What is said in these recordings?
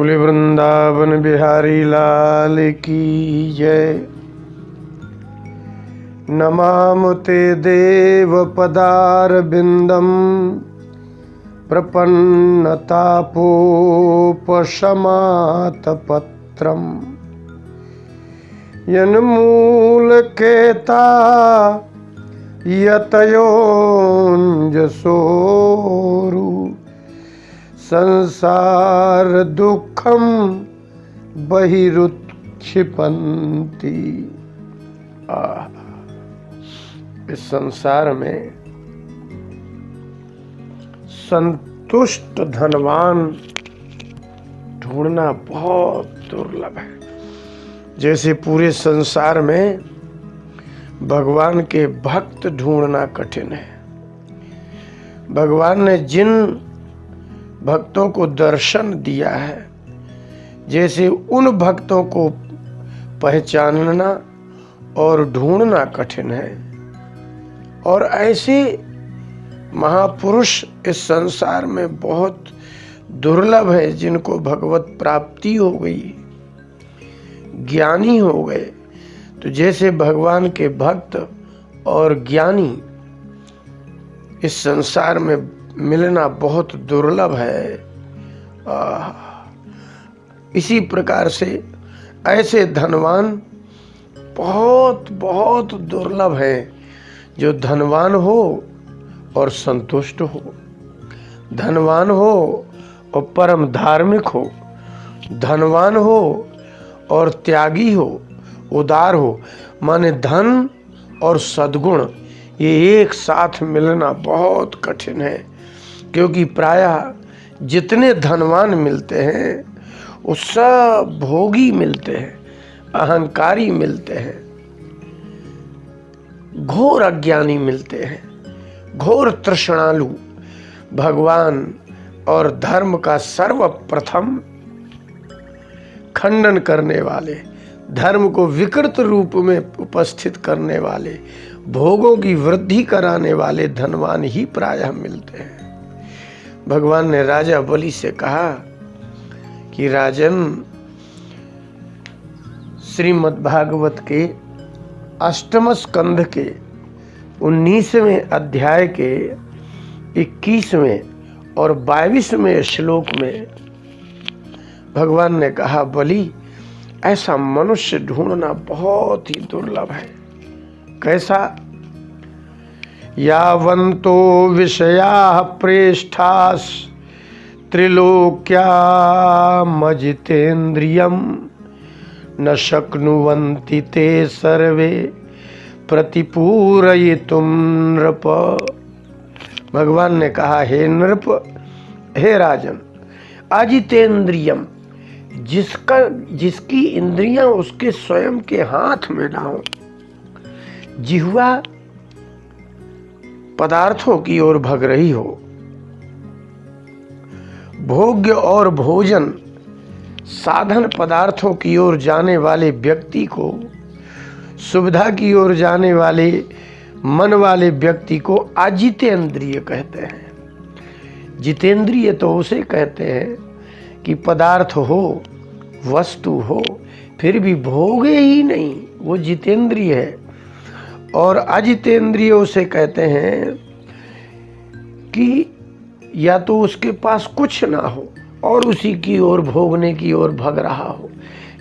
बोले वृंदावन बिहारी लाल की जय। नमामुते देव पदारविंदम प्रपन्नतापोपशमातपत्रम यन्मूलकेता यतयोऽञ्जसोरु संसार दुखम बहिरुत्क्षिपन्ति। इस संसार में संतुष्ट धनवान ढूंढना बहुत दुर्लभ है। जैसे पूरे संसार में भगवान के भक्त ढूंढना कठिन है। भगवान ने जिन भक्तों को दर्शन दिया है, जैसे उन भक्तों को पहचानना और ढूंढना कठिन है। और ऐसे महापुरुष इस संसार में बहुत दुर्लभ है जिनको भगवत प्राप्ति हो गई, ज्ञानी हो गए। तो जैसे भगवान के भक्त और ज्ञानी इस संसार में मिलना बहुत दुर्लभ है, इसी प्रकार से ऐसे धनवान बहुत बहुत दुर्लभ है जो धनवान हो और संतुष्ट हो, धनवान हो और परम धार्मिक हो, धनवान हो और त्यागी हो, उदार हो। माने धन और सद्गुण ये एक साथ मिलना बहुत कठिन है, क्योंकि प्रायः जितने धनवान मिलते हैं वो सब भोगी मिलते हैं, अहंकारी मिलते हैं, घोर अज्ञानी मिलते हैं, घोर तृष्णालु। भगवान और धर्म का सर्वप्रथम खंडन करने वाले, धर्म को विकृत रूप में उपस्थित करने वाले, भोगों की वृद्धि कराने वाले धनवान ही प्रायः मिलते हैं। भगवान ने राजा बलि से कहा कि राजन, श्रीमद् भागवत के 8वें स्कंध के 19वें अध्याय के 21वें और 22वें श्लोक में भगवान ने कहा, बलि, ऐसा मनुष्य ढूंढना बहुत ही दुर्लभ है। कैसा? यावन्तो विषयाः प्रेष्ठास् त्रिलोक्यामजितेन्द्रियं न शक्नुवन्ति ते सर्वे प्रतिपूरयितुं नृप। भगवान ने कहा, हे नृप, हे राजन, अजितेन्द्रियम, जिसकी इंद्रियां उसके स्वयं के हाथ में ना हो, जिह्वा पदार्थों की ओर भग रही हो, भोग्य और भोजन साधन पदार्थों की ओर जाने वाले व्यक्ति को, सुविधा की ओर जाने वाले मन वाले व्यक्ति को अजितेंद्रिय कहते हैं। जितेंद्रिय तो उसे कहते हैं कि पदार्थ हो, वस्तु हो, फिर भी भोगे ही नहीं, वो जितेंद्रिय है। और अजितेंद्रिय उसे कहते हैं कि या तो उसके पास कुछ ना हो और उसी की ओर भोगने की ओर भग रहा हो,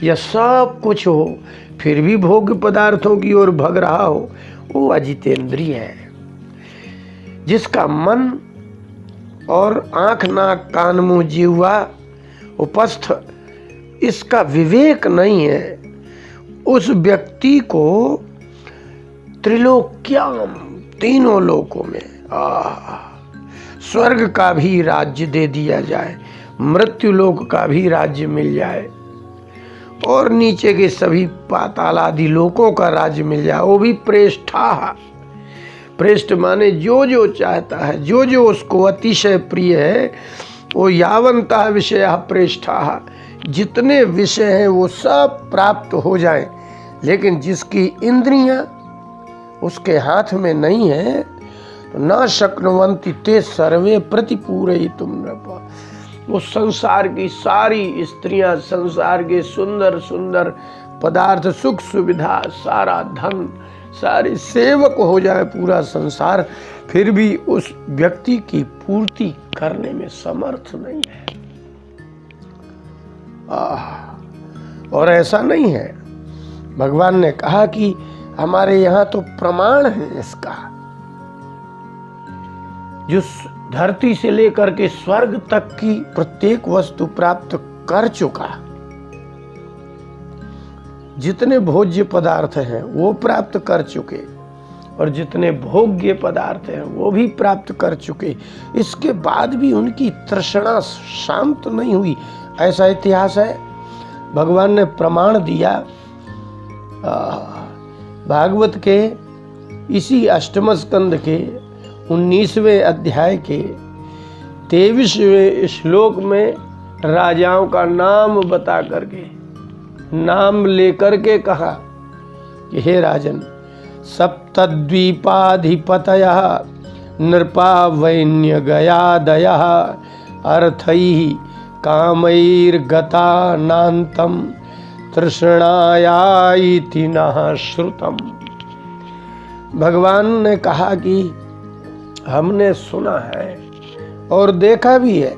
या सब कुछ हो फिर भी भोग पदार्थों की ओर भग रहा हो, वो अजितेंद्रिय है। जिसका मन और आंख, नाक, कान, मुंह, जिह्वा, उपस्थ, इसका विवेक नहीं है, उस व्यक्ति को त्रिलोक्याम, तीनों लोकों में स्वर्ग का भी राज्य दे दिया जाए, मृत्यु लोक का भी राज्य मिल जाए, और नीचे के सभी पाताल आदि लोकों का राज्य मिल जाए, वो भी प्रेष्ठा। प्रेष्ठ माने जो जो चाहता है, जो जो उसको अतिशय प्रिय है, वो यावंता विषया प्रेष्ठा, जितने विषय हैं वो सब प्राप्त हो जाए। लेकिन जिसकी इंद्रियां उसके हाथ में नहीं है, न शक्नुवन्ति ते सर्वे प्रतिपूरयितुं नृप, वो संसार की सारी स्त्रियां, संसार के सुंदर सुंदर पदार्थ, सुख सुविधा, सारा धन, सारे सेवक हो जाए पूरा संसार, फिर भी उस व्यक्ति की पूर्ति करने में समर्थ नहीं है। और ऐसा नहीं है। भगवान ने कहा कि हमारे यहाँ तो प्रमाण है इसका, जो धरती से लेकर के स्वर्ग तक की प्रत्येक वस्तु प्राप्त कर चुका, जितने भोज्य पदार्थ हैं वो प्राप्त कर चुके, और जितने भोग्य पदार्थ हैं वो भी प्राप्त कर चुके, इसके बाद भी उनकी तृष्णा शांत नहीं हुई, ऐसा इतिहास है। भगवान ने प्रमाण दिया भागवत के इसी अष्टम स्कंद के 19वें अध्याय के 23वें श्लोक में राजाओं का नाम बता करके, नाम लेकर के कहा कि हे राजन, सप्तद्वीपाधिपतयः नृपा वैन्य गयादयः अर्थैः कामैर्गता नान्तं तृष्णाया इति न श्रुतम्। भगवान ने कहा कि हमने सुना है और देखा भी है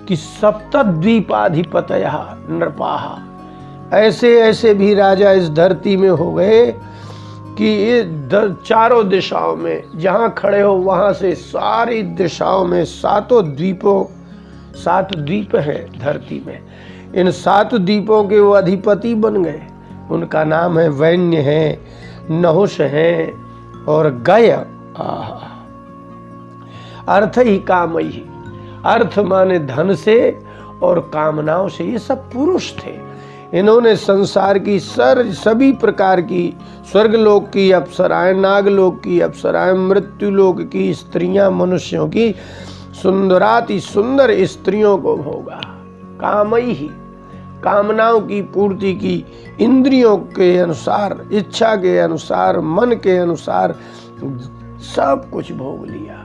कि सप्तद्वीपाधिपतयः नृपाः, ऐसे ऐसे भी राजा इस धरती में हो गए कि ये चारों दिशाओं में जहाँ खड़े हो वहाँ से सारी दिशाओं में 7 द्वीप है धरती में, इन 7 द्वीपों के वो अधिपति बन गए। उनका नाम है वैन्य है, नहुष है और गय। अर्थ ही काम ही, अर्थ माने धन से और कामनाओं से, ये सब पुरुष थे। इन्होंने संसार की सभी प्रकार की, स्वर्गलोक की अप्सराएं, नागलोक की अप्सराएं, मृत्युलोक की स्त्रियां, मनुष्यों की सुंदराति सुंदर स्त्रियों को भोगा। कामई ही, कामनाओं की पूर्ति की, इंद्रियों के अनुसार, इच्छा के अनुसार, मन के अनुसार सब कुछ भोग लिया।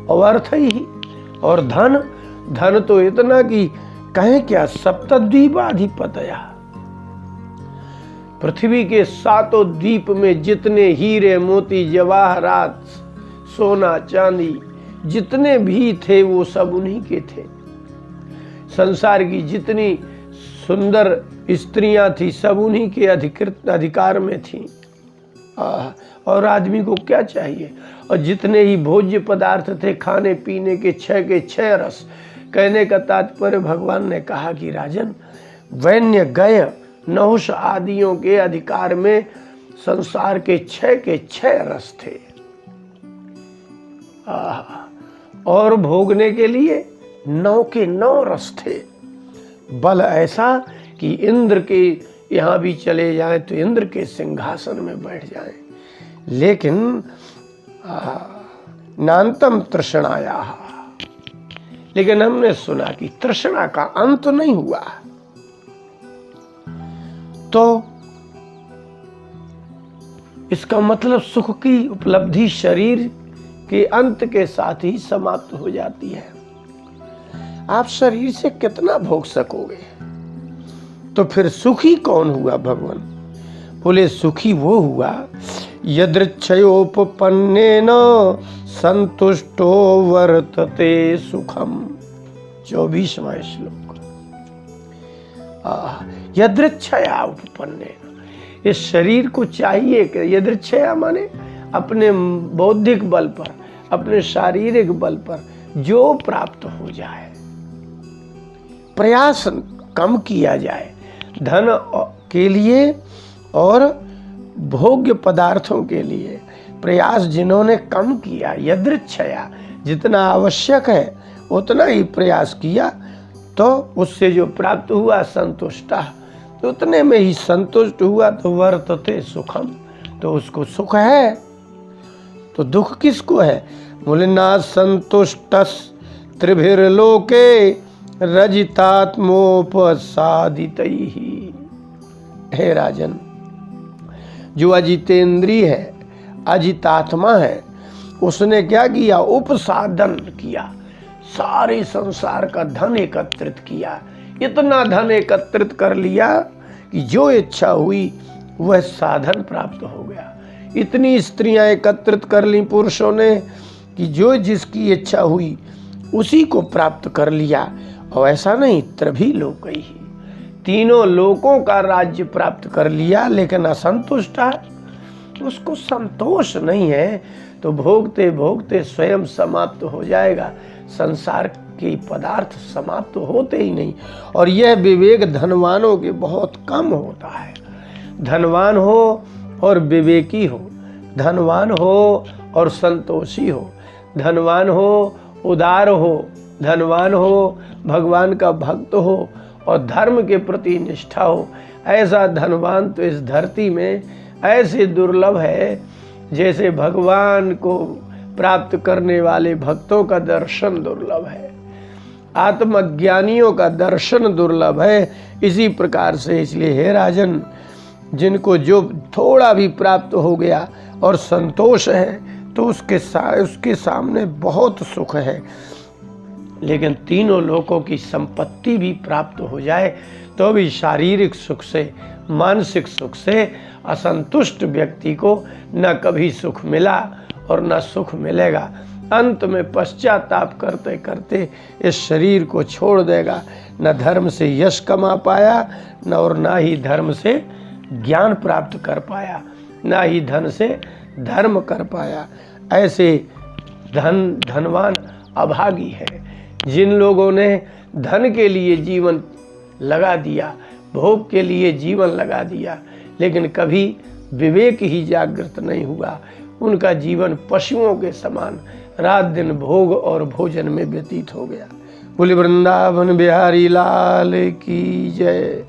और अर्थ ही, और धन, धन तो इतना कि कहें क्या, सप्तद्वीपाधिपतयः, पृथ्वी के 7 द्वीप में जितने हीरे मोती जवाहरात सोना चांदी जितने भी थे वो सब उन्हीं के थे। संसार की जितनी सुंदर स्त्रियां थी सब उन्हीं के अधिकार में थी। और आदमी को क्या चाहिए। और जितने ही भोज्य पदार्थ थे खाने पीने के 6 रस। कहने का तात्पर्य भगवान ने कहा कि राजन, वैन्य गय नहुष आदियों के अधिकार में संसार के 6 रस थे। और भोगने के लिए 9 के 9 रस थे। बल ऐसा कि इंद्र के यहाँ भी चले जाएं तो इंद्र के सिंहासन में बैठ जाएं, लेकिन नान्तम तृष्णाया, लेकिन हमने सुना कि तृष्णा का अंत नहीं हुआ। तो इसका मतलब सुख की उपलब्धि शरीर के अंत के साथ ही समाप्त हो जाती है। आप शरीर से कितना भोग सकोगे। तो फिर सुखी कौन हुआ। भगवान बोले सुखी वो हुआ यदृच्छयोपपन्नेन संतुष्टो वर्तते सुखम। 24वां श्लोक। यदृच्छया उपपन्नेन, इस शरीर को चाहिए कि यदृच्छया माने अपने बौद्धिक बल पर, अपने शारीरिक बल पर जो प्राप्त हो जाए, प्रयास कम किया जाए धन के लिए और भोग्य पदार्थों के लिए। प्रयास जिन्होंने कम किया, यदृच्छया, जितना आवश्यक है उतना ही प्रयास किया, तो उससे जो प्राप्त हुआ संतुष्टा, तो उतने में ही संतुष्ट हुआ, तो वर्तते सुखम, तो उसको सुख है। तो दुख किसको है। बोले ना संतुष्टस त्रिभिर्लोके रजितात्मोपसादितैहि। हे राजन, जो अजितेंद्रिय है, अजितात्मा है, उसने क्या किया, उपसाधन किया, सारे संसार का धन एकत्रित किया, इतना धन एकत्रित कर लिया कि जो इच्छा हुई वह साधन प्राप्त हो गया। इतनी स्त्रियां एकत्रित कर ली पुरुषों ने कि जो जिसकी इच्छा हुई उसी को प्राप्त कर लिया। और ऐसा नहीं, त्रभी लोक ही, तीनों लोकों का राज्य प्राप्त कर लिया, लेकिन असंतुष्ट है, उसको संतोष नहीं है, तो भोगते भोगते स्वयं समाप्त हो जाएगा। संसार के पदार्थ समाप्त होते ही नहीं। और यह विवेक धनवानों के बहुत कम होता है। धनवान हो और विवेकी हो, धनवान हो और संतोषी हो, धनवान हो उदार हो, धनवान हो भगवान का भक्त हो और धर्म के प्रति निष्ठा हो। ऐसा धनवान तो इस धरती में ऐसे दुर्लभ है जैसे भगवान को प्राप्त करने वाले भक्तों का दर्शन दुर्लभ है, आत्मज्ञानियों का दर्शन दुर्लभ है। इसी प्रकार से इसलिए हे राजन, जिनको जो थोड़ा भी प्राप्त हो गया और संतोष है तो उसके सामने बहुत सुख है। लेकिन तीनों लोकों की संपत्ति भी प्राप्त हो जाए तो भी शारीरिक सुख से, मानसिक सुख से असंतुष्ट व्यक्ति को न कभी सुख मिला और न सुख मिलेगा। अंत में पश्चाताप करते करते इस शरीर को छोड़ देगा। न धर्म से यश कमा पाया, न ही धर्म से ज्ञान प्राप्त कर पाया, न ही धन से धर्म कर पाया। ऐसे धनवान अभागी है। जिन लोगों ने धन के लिए जीवन लगा दिया, भोग के लिए जीवन लगा दिया, लेकिन कभी विवेक ही जागृत नहीं हुआ, उनका जीवन पशुओं के समान रात दिन भोग और भोजन में व्यतीत हो गया। बोले वृंदावन बिहारी लाल की जय।